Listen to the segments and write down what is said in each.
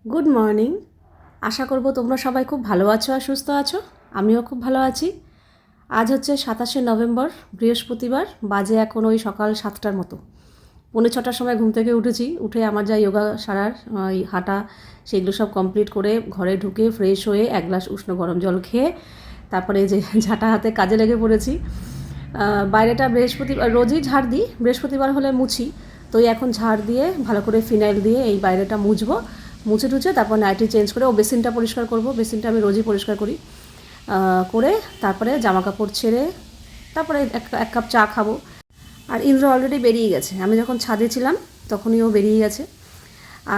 Good morning. আশা করব তোমরা সবাই খুব ভালো আছো আর সুস্থ আছো। আমিও খুব ভালো আছি। আজ হচ্ছে 27শে নভেম্বর, বৃহস্পতিবার। বাজে এখন ওই সকাল 7টার মতো। 5:45টার সময় ঘুম থেকে উঠেছি। উঠে আমার যা যোগা সারার ওই হাঁটা সেগুলো সব কমপ্লিট করে ঘরে ঢুকে ফ্রেশ হয়ে এক গ্লাস উষ্ণ গরম জল খেয়ে তারপরে যে ঝাঁটা হাতে কাজে লেগে পড়েছি। বাইরেটা বৃহস্পতিবার রোজই ঝাড় দিই, বৃহস্পতিবার হলে মুছি। তো এখন ঝাড় দিয়ে ভালো করে ফিনাইল দিয়ে এই বাইরেটা মুছবো। মুছে টুছে তারপর নাইটি চেঞ্জ করে বেসিনটা পরিষ্কার করব। বেসিনটা আমি রোজই পরিষ্কার করি। করে তারপরে জামা কাপড় ছেড়ে তারপরে এক কাপ চা খাবো। আর ইন্দ্র অলরেডি বেরিয়ে গেছে। আমি যখন ছাদে ছিলাম তখনই ও বেরিয়ে গেছে।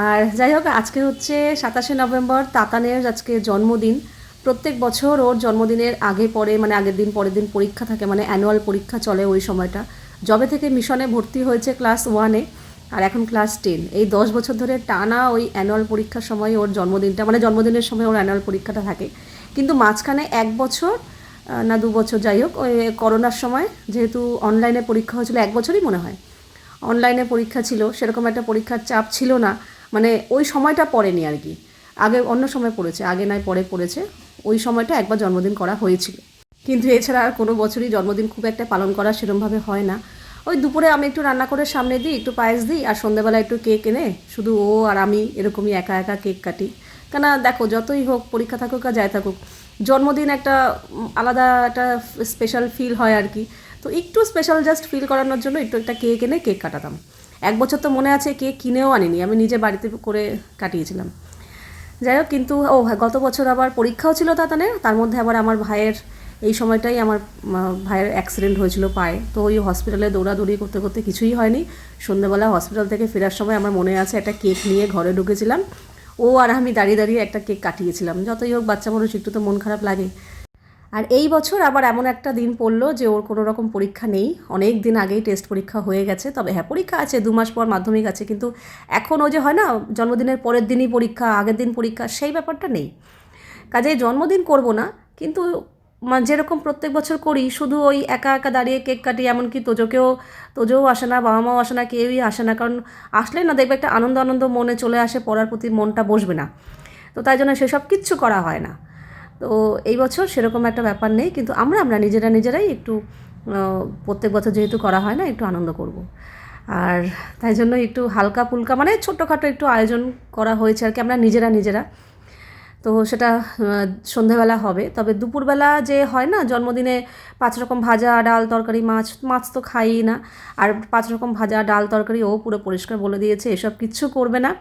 আর যাই হোক, আজকে হচ্ছে 27শে নভেম্বর, তাতানের আজকে জন্মদিন। প্রত্যেক বছর ওর জন্মদিনের আগে পরে মানে আগের দিন পরের দিন পরীক্ষা থাকে, মানে অ্যানুয়াল পরীক্ষা চলে ওই সময়টা। যবে থেকে মিশনে ভর্তি হয়েছে ক্লাস 1-এ আর এখন ক্লাস 10, এই 10 বছর ধরে টানা ওই অ্যানুয়াল পরীক্ষার সময় ওর জন্মদিনটা, মানে জন্মদিনের সময় ওর অ্যানুয়াল পরীক্ষাটা থাকে। কিন্তু মাঝখানে 1 বছর না 2 বছর, যাই হোক, ওই করোনার সময় যেহেতু অনলাইনে পরীক্ষা হয়েছিল, 1 বছরই মনে হয় অনলাইনে পরীক্ষা ছিল, সেরকম একটা পরীক্ষার চাপ ছিল না। মানে ওই সময়টা পড়েনি আর কি। আগে অন্য সময় পড়েছে, আগে নয় পরে পড়েছে। ওই সময়টা একবার জন্মদিন করা হয়েছিল, কিন্তু এছাড়া আর কোনো বছরই জন্মদিন খুব একটা পালন করা সেরকমভাবে হয় না। ওই দুপুরে আমি একটু রান্না করে সামনে দিই, একটু পায়েস দিই, আর সন্ধ্যাবেলা একটু কেক এনে শুধু ও আর আমি এরকমই একা একা কেক কাটি। কেন দেখো, যতই হোক পরীক্ষা থাকুক আর যাই থাকুক, জন্মদিন একটা আলাদা একটা স্পেশাল ফিল হয় আর কি। তো একটু স্পেশাল জাস্ট ফিল করানোর জন্য একটু একটা কেক এনে কেক কাটাতাম। 1 বছর তো মনে আছে কেক কিনেও আনিনি, আমি নিজে বাড়িতে করে কাটিয়েছিলাম। যাই হোক, কিন্তু হ্যাঁ, গত বছর আবার পরীক্ষাও ছিল তাতানের, তার মধ্যে আবার আমার ভাইয়ের এই সময়টাই আমার ভাইয়ের অ্যাক্সিডেন্ট হয়েছিল পায়ে। তো ওই হসপিটালে দৌড়াদৌড়ি করতে করতে কিছুই হয়নি। সন্ধ্যেবেলা হসপিটাল থেকে ফেরার সময় আমার মনে আছে একটা কেক নিয়ে ঘরে ঢুকেছিলাম। ও আর আমি দাঁড়িয়ে দাঁড়িয়ে একটা কেক কাটিয়েছিলাম। যতই হোক বাচ্চা মানুষ, একটু তো মন খারাপ লাগে। আর এই বছর আবার এমন একটা দিন পড়লো যে ওর কোনো রকম পরীক্ষা নেই। অনেক দিন আগেই টেস্ট পরীক্ষা হয়ে গেছে, তবে হ্যাঁ পরীক্ষা আছে, 2 মাস পর মাধ্যমিক আছে, কিন্তু এখন ও যে হয় না জন্মদিনের পরের দিনই পরীক্ষা, আগের দিন পরীক্ষা, সেই ব্যাপারটা নেই। কাজেই জন্মদিন করব না, কিন্তু যেরকম প্রত্যেক বছর করি শুধু ওই একা একা দাঁড়িয়ে কেক কাটি। এমনকি তোজোও আসে না, বাবা মাও আসে না, কেউই আসে না, কারণ আসলে না দেখবে একটা আনন্দ আনন্দ মনে চলে আসে, পড়ার প্রতি মনটা বসবে না। তো তাই জন্য সেসব কিচ্ছু করা হয় না। তো এই বছর সেরকম একটা ব্যাপার নেই, কিন্তু আমরা নিজেরাই একটু প্রত্যেক বছর যেহেতু করা হয় না, একটু আনন্দ করব। আর তাই জন্য একটু হালকা ফুলকা মানে ছোট্টখাটো একটু আয়োজন করা হয়েছে আর কি, আমরা নিজেরা। তো সেটা সন্ধেবেলা হবে। তবে দুপুরবেলা যে হয় না জন্মদিনে 5 রকম ভাজা, ডাল, তরকারি, মাছ মাছ তো খাই না। আর 5 রকম ভাজা, ডাল, তরকারি ও পুরো পরিষ্কার বলে দিয়েছে এসব কিচ্ছু করবে না।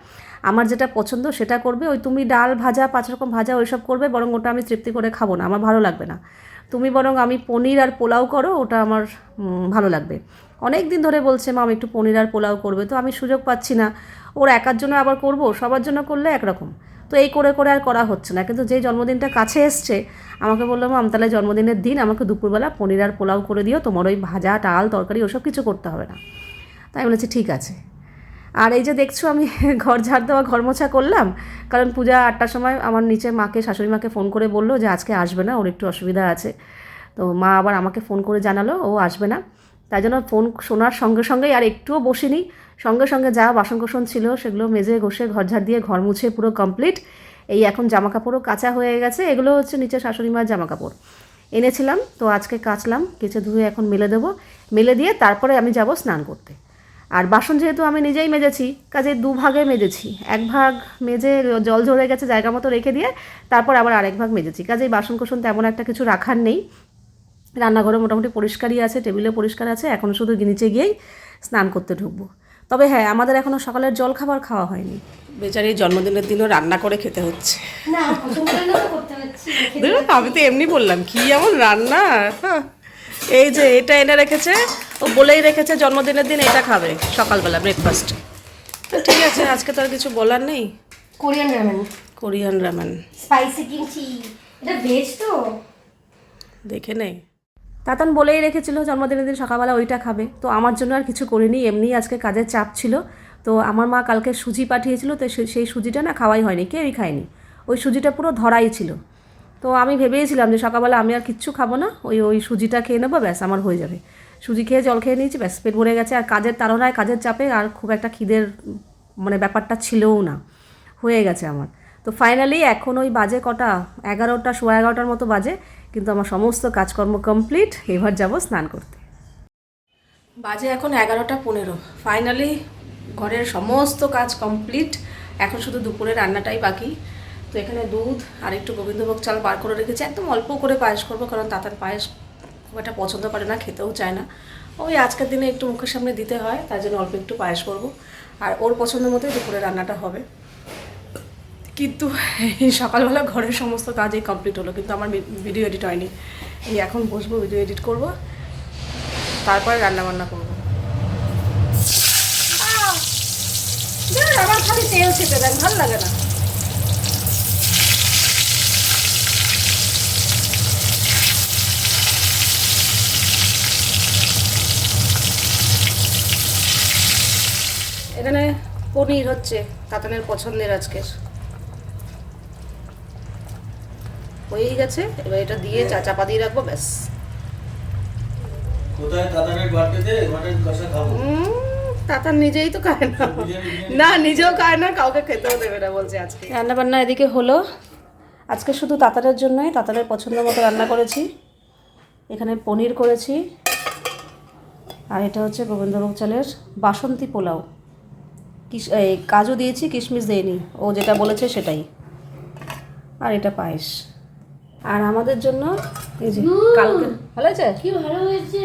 আমার যেটা পছন্দ সেটা করবে। ওই তুমি ডাল ভাজা, 5 রকম ভাজা ওইসব করবে, বরং ওটা আমি তৃপ্তি করে খাবো না, আমার ভালো লাগবে না। তুমি বরং আমি পনির আর পোলাও করো, ওটা আমার ভালো লাগবে। অনেক দিন ধরে বলছে মা আমি একটু পনির আর পোলাও করবে, তো আমি সুযোগ পাচ্ছি না। ওর একার জন্য আবার করব, সবার জন্য করলে একরকম। তো এই করে করে আর করা হচ্ছে না। কিন্তু যেই জন্মদিনটা কাছে এসছে, আমাকে বললাম আমি তাহলে জন্মদিনের দিন আমাকে দুপুরবেলা পনির আর পোলাও করে দিও, তোমার ওই ভাজা ডাল তরকারি ওসব কিছু করতে হবে না। তাই বলেছি ঠিক আছে। আর এই যে দেখছো আমি ঘর ঝাড় দেওয়া ঘর মোছা করলাম, কারণ পূজা 8টার সময় আমার নিচে মাকে, শাশুড়ি মাকে ফোন করে বললো যে আজকে আসবে না, ওর একটু অসুবিধা আছে। তো মা আবার আমাকে ফোন করে জানালো ও আসবে না। তাই জন্য ফোন শোনার সঙ্গে সঙ্গেই আর একটুও বসিনি, সঙ্গে সঙ্গে যা বাসন কোসন ছিল সেগুলো মেজে ঘষে ঘর ঝাড় দিয়ে ঘর মুছে পুরো কমপ্লিট। এই এখন জামা কাপড়ও কাচা হয়ে গেছে। এগুলো হচ্ছে নিচে শাশুড়ি মার জামা কাপড় এনেছিলাম, তো আজকে কাচলাম, কেচে ধুয়ে এখন মেলে দেবো। মেলে দিয়ে তারপরে আমি যাব স্নান করতে। আর বাসন যেহেতু আমি নিজেই মেজেছি, কাজে 2 ভাগে মেজেছি। 1 ভাগ মেজে জল ঝরে গেছে জায়গা মতো রেখে দিয়ে তারপর আবার আরেক ভাগ মেজেছি। কাজেই বাসন কোসন তেমন একটা কিছু রাখার নেই। রান্নাঘরে মোটামুটি পরিষ্কারই আছে, টেবিলে পরিষ্কার আছে, এখন শুধু নিচে গিয়েই স্নান করতে ঢুকবো। তবে হ্যাঁ, আমাদের এখনও সকালের জল খাবার খাওয়া হয়নি। বেচারির জন্মদিনের দিনও রান্না করে খেতে হচ্ছে। আমি তো এমনি বললাম কি এমন রান্না। হ্যাঁ, এই যে এটা এনে রেখেছে, ও বলেই রেখেছে জন্মদিনের দিন এটা খাবে সকালবেলা ব্রেকফাস্ট। ঠিক আছে, আজকে তো আর কিছু বলার নেই। কোরিয়ান রামেন স্পাইসি কিমচি, এটা ভেজ তো। দেখে নে। তাতান বলেই রেখেছিল জন্মদিনের দিন সকালবেলা ওইটা খাবে, তো আমার জন্য আর কিছু করিনি, এমনি আজকে কাজের চাপ ছিল। তো আমার মা কালকে সুজি পাঠিয়েছিল, তো সেই সুজিটা না খাওয়াই হয়নি, কেউই খায়নি। ওই সুজিটা পুরো ধরাই ছিল। তো আমি ভেবেছিলাম যে সকালবেলা আমি আর কিচ্ছু খাবো না, ওই ওই সুজিটা খেয়ে নেবো, ব্যাস আমার হয়ে যাবে। সুজি খেয়ে জল খেয়ে নিয়েছি, ব্যাস পেট ভরে গেছে। আর কাজের তাড়নায়, কাজের চাপে আর খুব একটা খিদের মানে ব্যাপারটা ছিলও না। হয়ে গেছে আমার। তো ফাইনালি এখন ওই বাজে কটা 11টা 11:15টার মতো বাজে, কিন্তু আমার সমস্ত কাজকর্ম কমপ্লিট। এবার যাব স্নান করতে। বাজে এখন 11:15। ফাইনালি ঘরের সমস্ত কাজ কমপ্লিট। এখন শুধু দুপুরে রান্নাটাই বাকি। তো এখানে দুধ আর একটু গোবিন্দভোগ চাল বার করে রেখেছি, একদম অল্প করে পায়েস করবো, কারণ তাতার পায়েস খুব একটা পছন্দ করে না, খেতেও চায় না। ওই আজকের দিনে একটু মুখের সামনে দিতে হয়, তার জন্য অল্প একটু পায়েস করবো, আর ওর পছন্দ মতোই দুপুরে রান্নাটা হবে। কিন্তু এই সকালবেলা ঘরের সমস্ত কাজই কমপ্লিট হলো, কিন্তু আমার ভিডিও এডিট হয়নি। এই এখন বসবো, ভিডিও এডিট করব, তারপরে রান্নাবান্না করবো। আমার খালি তেল ছেটে দেন, ভালো লাগে না। এখানে পনির হচ্ছে তাতানের পছন্দের আজকের, হয়েই গেছে। এবার এটা দিয়ে চাপা দিয়ে রাখবো, ব্যাস। কোথায় তাতানের বার্থডেতে মটন কষা খাবো? তাতান নিজেই তো খায় না, না নিজেও খায় না, কাউকে খেতেও দেবে না বলছে। আজকে রান্না বান্না এদিকে হলো, আজকে শুধু তাতানের জন্যই, তাতানের পছন্দ মতো রান্না করেছি। এখানে পনির করেছি, আর এটা হচ্ছে গোবিন্দভোগ চালের বাসন্তী পোলাও। এই কাজু দিয়েছি, কিশমিশ দেয়নি, ও যেটা বলেছে সেটাই। আর এটা পায়েস। আর আমাদের জন্য এই যে কালকে ভালো আছে, কি ভালো হয়েছে।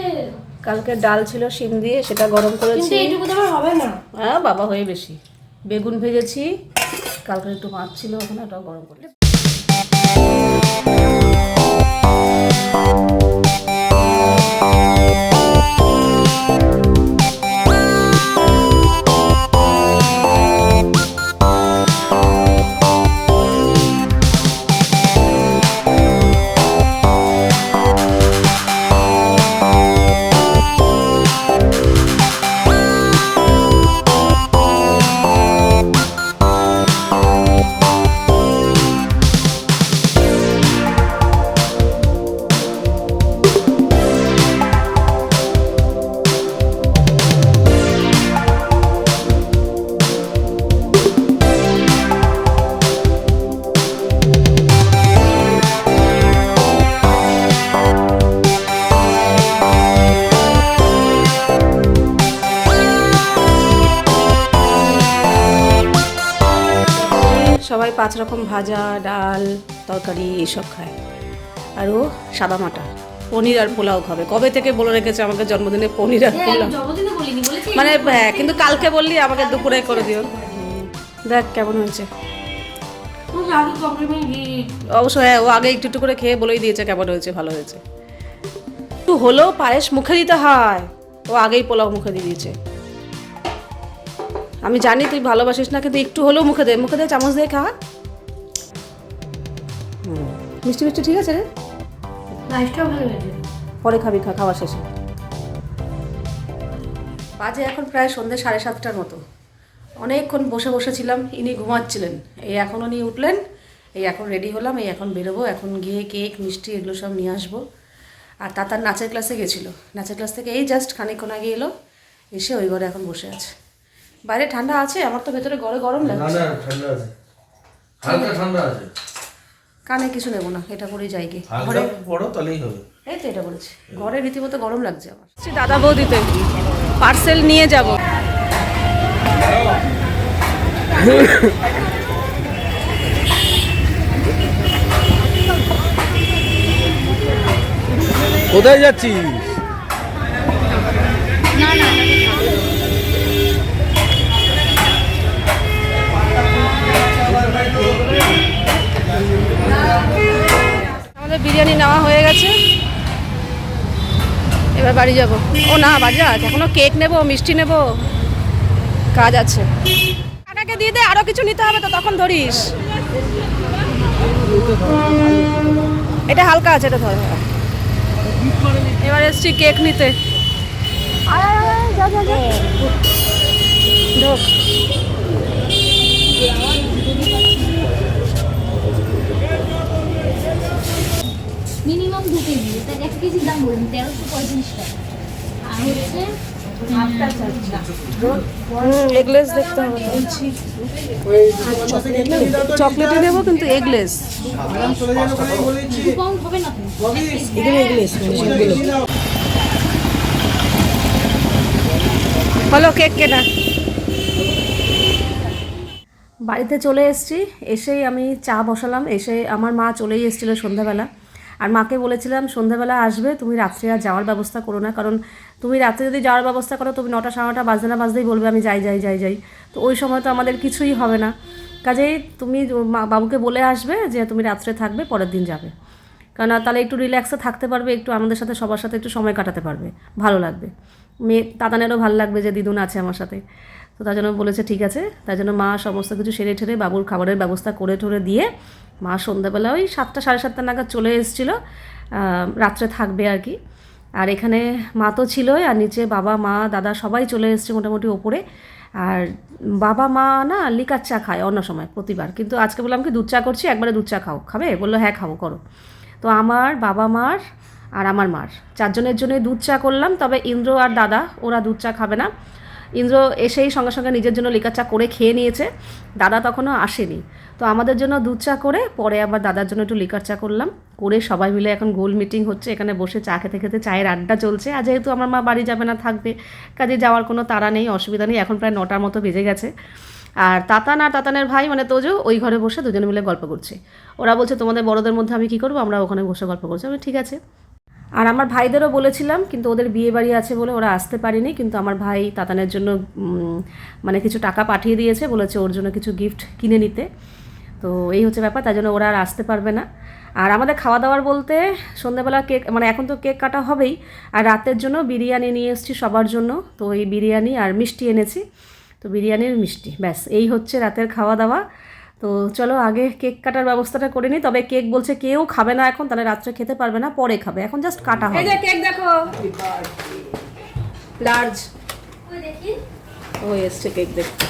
কালকে ডাল ছিল শিম দিয়ে, সেটা গরম করেছি। কিন্তু এইটুকু তো আমার হবে না। হ্যাঁ বাবা, হয়ে বেশি। বেগুন ভেজেছি, কালকে একটু মাছ ছিল ওখানে, ওটাও গরম করলে। সবাই 5 রকম ভাজা, ডাল, তরকারি এইসব খায়, আর ও সাদা মাটা পনির আর পোলাও খাবে। কবে থেকে বলে রেখেছে আমাকে জন্মদিনে পনির আর পোলাও, জন্মদিনে বলিনি, বলেছি মানে হ্যাঁ, কিন্তু কালকে বললি আমাকে দুপুরে করে দিও। দেখ কেমন হয়েছে। তুমি আগে কমপ্লিমেন্ট দিই। অবশ্য হ্যাঁ, ও আগে একটু একটু করে খেয়ে বলেই দিয়েছে কেমন হয়েছে, ভালো হয়েছে। একটু হলেও পায়েস মুখে দিতে হয়, ও আগেই পোলাও মুখে দিয়ে দিয়েছে। আমি জানি তুই ভালোবাসিস না, কিন্তু একটু হলেও মুখে দে, মুখে দে, চামচ দিয়ে খা। মিষ্টি মিষ্টি ঠিক আছে রে, রাইসটাও ভালো হয়েছে। পরে খাবি, খাওয়া শেষে। বাজে এখন প্রায় সন্ধ্যে 7:30টার মতো। অনেকক্ষণ বসে বসেছিলাম, ইনি ঘুমাচ্ছিলেন, এই এখন উনি উঠলেন, এই এখন রেডি হলাম, এই এখন বেরোবো। এখন গিয়ে কেক মিষ্টি এগুলো সব নিয়ে আসবো। আর তার নাচের ক্লাসে গেছিলো, নাচের ক্লাস থেকে এই জাস্ট খানিকক্ষণ আগে এলো, এসে ওই ঘরে এখন বসে আছে। বাইরে ঠান্ডা আছে, আমার তো ভেতরে ঘরে গরম না লাগছে। না, ঠান্ডা আছে, হালকা ঠান্ডা আছে। কানে কিছু নেবো না, এটা পরেই যাই গে হালকা ঘরে। বড় তাহলেই হবে। এই তো এটা বলেছি, ঘরে রীতিমতো গরম লাগছে আমার। দাদা বৌদিতে পার্সেল নিয়ে যাব। কোথায় যাচ্ছিস? আমাদের বিরিয়ানি নেওয়া হয়ে গেছে, এবার বাড়ি যাব। ও না, বাড়ি আছে এখনো, কেক নেব, মিষ্টি নেব, কাজ আছে। কাকাকে দিয়ে দে, আরো কিছু নিতে হবে তো, তখন ধরিস। এটা হালকা আছে, এটা ধর। এবার এসছি কেক নিতে। ঢোক। মিনিমাম 2 কেজি, তাই 1 কেজির দাম বলুন 1345 টাকা। আর হচ্ছে এগলেস দেখতে হবে চকলেটই দেবো কিন্তু এগলেস হলো কেক কেনা বাড়িতে চলে এসেছি এসেই আমি চা বসালাম এসে আমার মা চলেই এসেছিলো সন্ধ্যাবেলা আর মাকে বলেছিলাম সন্ধ্যাবেলা আসবে তুমি রাত্রে আর যাওয়ার ব্যবস্থা করো না কারণ তুমি রাত্রে যদি যাওয়ার ব্যবস্থা করো তুমি 9টা 9:30 বাজতে না বাজতেই বলবে আমি যাই তো ওই সময় তো আমাদের কিছুই হবে না কাজেই তুমি বাবুকে বলে আসবে যে তুমি রাত্রে থাকবে পরের দিন যাবে কারণ তাহলে একটু রিল্যাক্সে থাকতে পারবে একটু আমাদের সাথে সবার সাথে একটু সময় কাটাতে পারবে ভালো লাগবে মেয়ে তাতানেরও ভালো লাগবে যে দিদুন আছে আমার সাথে তো তার জন্য বলেছে ঠিক আছে তার জন্য মা সমস্ত কিছু সেরে ঠেরে বাবুর খাবারের ব্যবস্থা করে ঠরে দিয়ে মা সন্ধ্যাবেলা ওই 7টা 7:30 নাগাদ চলে এসেছিলো রাত্রে থাকবে আর কি আর এখানে মা তো ছিলই আর নিচে বাবা মা দাদা সবাই চলে এসছে মোটামুটি ওপরে আর বাবা মা না লিকার চা খায় অন্য সময় প্রতিবার কিন্তু আজকে বললাম কি দুধ চা করছি একবারে দুধ চা খাবে বললো হ্যাঁ খাবো করো তো আমার বাবা মার আর আমার মার 4 জনের জন্য দুধ চা করলাম তবে ইন্দ্র আর দাদা ওরা দুধ চা খাবে না ইন্দ্র এসেই সঙ্গে সঙ্গে নিজের জন্য লিকার চা করে খেয়ে নিয়েছে দাদা তখনও আসেনি তো আমাদের জন্য দুধ চা করে পরে আবার দাদার জন্য একটু লিকার চা করলাম করে সবাই মিলে এখন গোল মিটিং হচ্ছে এখানে বসে চা খেতে খেতে চায়ের আড্ডা চলছে আর যেহেতু আমার মা বাড়ি যাবে না থাকবে কাজে যাওয়ার কোনো তাড়া নেই অসুবিধা নেই এখন প্রায় 9টার মতো বেজে গেছে আর তাতান আর তাতানের ভাই মানে তোজো ওই ঘরে বসে দুজনে মিলে গল্প করছে ওরা বলছে তোমাদের বড়দের মধ্যে আমি কী করবো আমরা ওখানে বসে গল্প করছি আমি ঠিক আছে আর আমার ভাইদেরও বলেছিলাম কিন্তু ওদের বিয়ে বাড়ি আছে বলে ওরা আসতে পারেনি কিন্তু আমার ভাই তাতানের জন্য মানে কিছু টাকা পাঠিয়ে দিয়েছে বলেছে ওর জন্য কিছু গিফট কিনে নিতে তো এই হচ্ছে ব্যাপার তার জন্য ওরা আর আসতে পারবে না আর আমাদের খাওয়া দাওয়ার বলতে সন্ধ্যাবেলা কেক মানে এখন তো কেক কাটা হবেই আর রাতের জন্য বিরিয়ানি নিয়ে এসেছি সবার জন্য তো এই বিরিয়ানি আর মিষ্টি এনেছি তো বিরিয়ানির মিষ্টি ব্যাস এই হচ্ছে রাতের খাওয়া দাওয়া তো চলো আগে কেক কাটার ব্যবস্থাটা করে নিই তবে কেক বলছে কেউ খাবে না এখন তাহলে রাত্রে খেতে পারবে না পরে খাবে এখন জাস্ট কাটা হবে এই যে কেক দেখো লার্জ ওই দেখি ও এসছে কেক দেখতে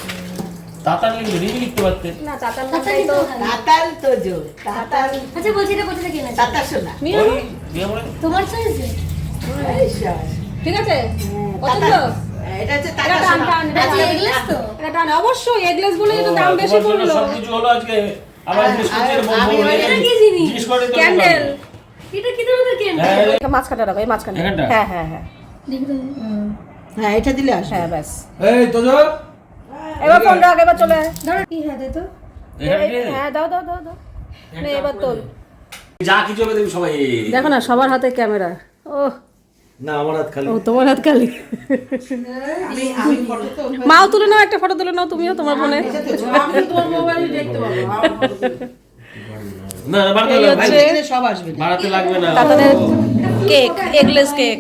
তাতান লিখবে নিজে লিখতে পারতেন না চাতাল তাতালি তো তাতাল তো জো তাতাল আচ্ছা বলছি এটা কোথা থেকে এনেছো তাতা শোনা নিও ওই দিয়ে বলে তোমার সাইজে এই শাস। ঠিক আছে তাতা- পছন্দ এটা হচ্ছে এটা তাতা টান শোনা। টান এটা আজকে টান। এগলেস তো এটা টান অবশ্যই এগলেস বলে তো দাম বেশি তোমার জন্য পড়লো সব কিছু হলো আজকে আবার জিজ্ঞেস করছে আমি- বলবো আমি- এটা কি জিনিস? জিজ্ঞেস করে তো ক্যান্ডেল এটা কি ধরনের ক্যান্ডেল হ্যাঁ মাঝখানটা রাখো এই মাঝখানে এখানটা? হ্যাঁ হ্যাঁ হ্যাঁ দেখি তো হ্যাঁ এটা দিলে আসবে হ্যাঁ ব্যাস এই তোজো এবার ফোন রাখ এবার চলে আয়। ধরো কি হয় তো এখানে দিয়ে দে। হ্যাঁ দাও দাও দাও দাও নে এবার তোল যা কিছু হবে দেখবি সবাই দেখো না সবার হাতে ক্যামেরা ও না আমার হাত খালি ও তোমার হাত খালি আমি ফটো তো মাও তুলে নাও একটা ফটো তুলে নাও তুমিও তোমার ফোনে আমি তোমার মোবাইলে দেখতে পাবো না বাড়াতে এই লাগবে হচ্ছে- ভাই, এখানে সব আসবে বাড়াতে লাগবে না তাদের কেক এগলেস কেক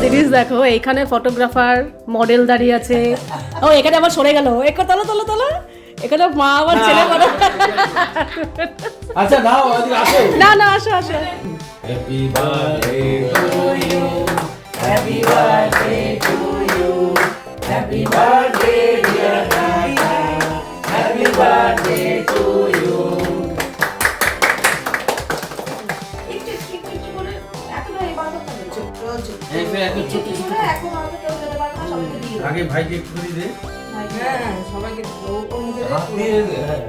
জিনিস দেখো এইখানে ফটোগ্রাফার মডেল দাঁড়িয়ে আছে ও এখানে আবার সরে গেল একটু তোলো তোলো তোলো এখানে মা আবার ছেলে বড় আচ্ছা নাও আজকে আসো না না আসো আসো happy birthday to you happy birthday to you happy birthday dear Tata happy birthday to you একটু একটু একটু করে এখন এই বারটা হবে ছোট ছোট এই যে এত ছোট ছোট এখন আমাকে কেউ যেতে পারবে না সবাইকে দিয়ে আগে ভাইকে একটু করে দে হ্যাঁ সবাইকে ওর মুখে হাত দিয়ে দে, হ্যাঁ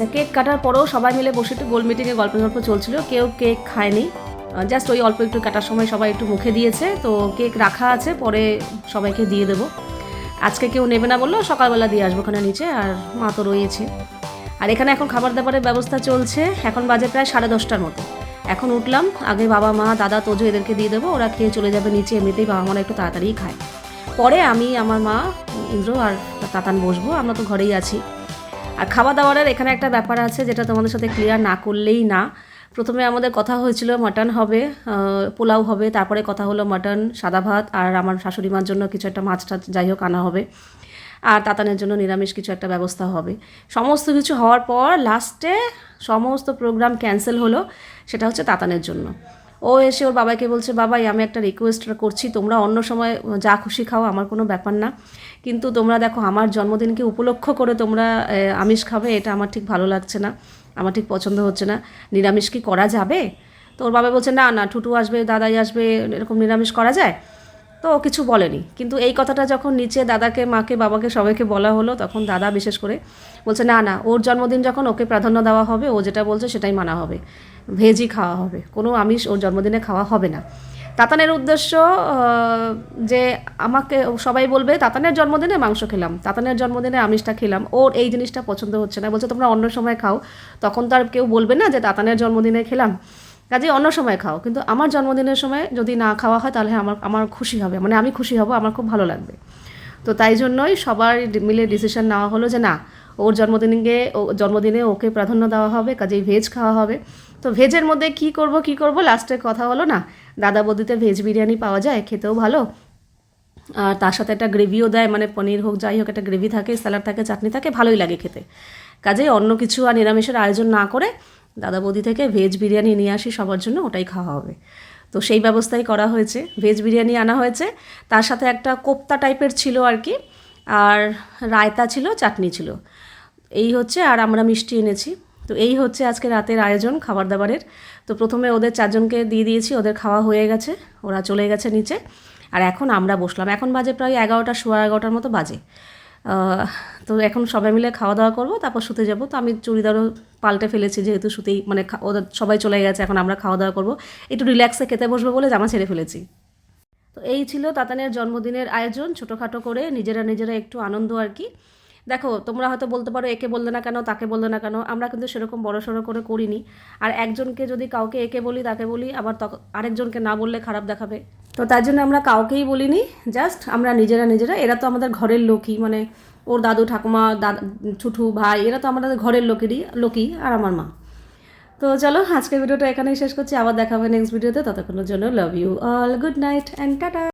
আচ্ছা, কেক কাটার পরেও সবাই মিলে বসে একটু গোল মিটিংয়ে গল্প চলছিল। কেউ কেক খায়নি, জাস্ট ওই অল্প একটু কাটার সময় সবাই একটু মুখে দিয়েছে। তো কেক রাখা আছে, পরে সবাইকে দিয়ে দেবো। আজকে কেউ নেবে না বললো, সকালবেলা দিয়ে আসবো ওখানে নিচে, আর মা তো রয়েছে। আর এখানে এখন খাবার দাবারের ব্যবস্থা চলছে। এখন বাজে প্রায় 10:30টার মতো। এখন উঠলাম, আগে বাবা মা দাদা তোজো এদেরকে দিয়ে দেবো, ওরা খেয়ে চলে যাবে নিচে। এমনিতেই বাবা মারা একটু তাড়াতাড়িই খায়। পরে আমি, আমার মা, ইন্দ্র আর তাতান বসবো, আমরা তো ঘরেই আছি। আর খাওয়া দাওয়ার এখানে একটা ব্যাপার আছে যেটা তোমাদের সাথে ক্লিয়ার না করলেই না। প্রথমে আমাদের কথা হয়েছিল মাটন হবে, পোলাও হবে, তারপরে কথা হলো মাটন, সাদা ভাত, আর আমার শাশুড়ি মার জন্য কিছু একটা মাছ টাছ যাই হোক আনা হবে, আর তাতানের জন্য নিরামিষ কিছু একটা ব্যবস্থা হবে। সমস্ত কিছু হওয়ার পর লাস্টে সমস্ত প্রোগ্রাম ক্যান্সেল হলো, সেটা হচ্ছে তাতানের জন্য। ও এসে ওর বাবাকে বলছে, বাবাই আমি একটা রিকোয়েস্ট করছি, তোমরা অন্য সময় যা খুশি খাও, আমার কোনো ব্যাপার না, কিন্তু তোমরা দেখো আমার জন্মদিনকে উপলক্ষ করে তোমরা আমিষ খাবে, এটা আমার ঠিক ভালো লাগছে না, আমার ঠিক পছন্দ হচ্ছে না, নিরামিষ কি করা যাবে? তো ওর বাবা বলছে, না না, টুটু আসবে, দাদাই আসবে, এরকম নিরামিষ করা যায়? তো ও কিছু বলেনি। কিন্তু এই কথাটা যখন নিচে দাদাকে, মাকে, বাবাকে সবাইকে বলা হলো, তখন দাদা বিশেষ করে বলছে, না না, ওর জন্মদিন যখন ওকে প্রাধান্য দেওয়া হবে, ও যেটা বলছে সেটাই মানা হবে, ভেজই খাওয়া হবে, কোনো আমিষ ওর জন্মদিনে খাওয়া হবে না। তাতানের উদ্দেশ্য যে আমাকে সবাই বলবে তাতানের জন্মদিনে মাংস খেলাম, তাতানের জন্মদিনে আমিষটা খেলাম, ওর এই জিনিসটা পছন্দ হচ্ছে না। বলছে তোমরা অন্য সময় খাও, তখন তো আর কেউ বলবে না যে তাতানের জন্মদিনে খেলাম, কাজে অন্য সময় খাও, কিন্তু আমার জন্মদিনের সময় যদি না খাওয়া হয় তাহলে আমার খুশি হবে, মানে আমি খুশি হব, আমার খুব ভালো লাগবে। তো তাই জন্যই সবার মিলে ডিসিশন নেওয়া হলো যে না, ওর জন্মদিনে ওকে প্রাধান্য দেওয়া হবে, কাজেই ভেজ খাওয়া হবে। তো ভেজের মধ্যে কি করব লাস্টে কথা হলো না, দাদা বৌদিতে ভেজ বিরিয়ানি পাওয়া যায়, খেতেও ভালো, আর তার সাথে একটা গ্রেভিও দেয়, মানে পনির হোক যাই হোক, একটা গ্রেভি থাকে, স্যালাড থাকে, চাটনি থাকে, ভালোই লাগে খেতে। কাজেই অন্য কিছু আর নিরামিষের আয়োজন না করে দাদা বৌদি থেকে ভেজ বিরিয়ানি নিয়ে আসি সবার জন্য, ওটাই খাওয়া হবে। তো সেই ব্যবস্থাই করা হয়েছে, ভেজ বিরিয়ানি আনা হয়েছে, তার সাথে একটা কোপ্তা টাইপের ছিল আর কি, আর রায়তা ছিল, চাটনি ছিল, এই হচ্ছে। আর আমরা মিষ্টি এনেছি। তো এই হচ্ছে আজকে রাতের আয়োজন খাবার দাবারের। তো প্রথমে ওদের 4জনকে দিয়ে দিয়েছি, ওদের খাওয়া হয়ে গেছে, ওরা চলে গেছে নিচে। আর এখন আমরা বসলাম, এখন বাজে প্রায় 11টা, 11:15 মতো বাজে। তো এখন সবাই মিলে খাওয়া দাওয়া করবো, তারপর শুতে যাব। তো আমি চুড়িদারও পাল্টে ফেলেছি, যেহেতু শুতেই মানে ওদের সবাই চলে গেছে, এখন আমরা খাওয়া দাওয়া করবো, একটু রিল্যাক্সে খেতে বসবো বলে জামা ছেড়ে ফেলেছি। তো এই ছিল তাতানের জন্মদিনের আয়োজন, ছোটোখাটো করে নিজেরা একটু আনন্দ আর কি। দেখো, তোমরা হয়তো বলতে পারো একে বললে না কেন, তাকে বললে না কেন, আমরা কিন্তু সেরকম বড়সড় করে করিনি। আর একজনকে যদি কাউকে একে বলি, তাকে বলি, আবার আরেকজনকে না বললে খারাপ দেখাবে। তো তার জন্য আমরা কাউকেই বলিনি, জাস্ট আমরা নিজেরা, এরা তো আমাদের ঘরের লোকই, মানে ওর দাদু ঠাকুমা, ছুটু ভাই, এরা তো আমাদের ঘরের লোকই, আর আমার মা। তো চলো, আজকের ভিডিওটা এখানেই শেষ করছি, আবার দেখা হবে নেক্সট ভিডিওতে। ততক্ষণের জন্য love you all, good night and tata.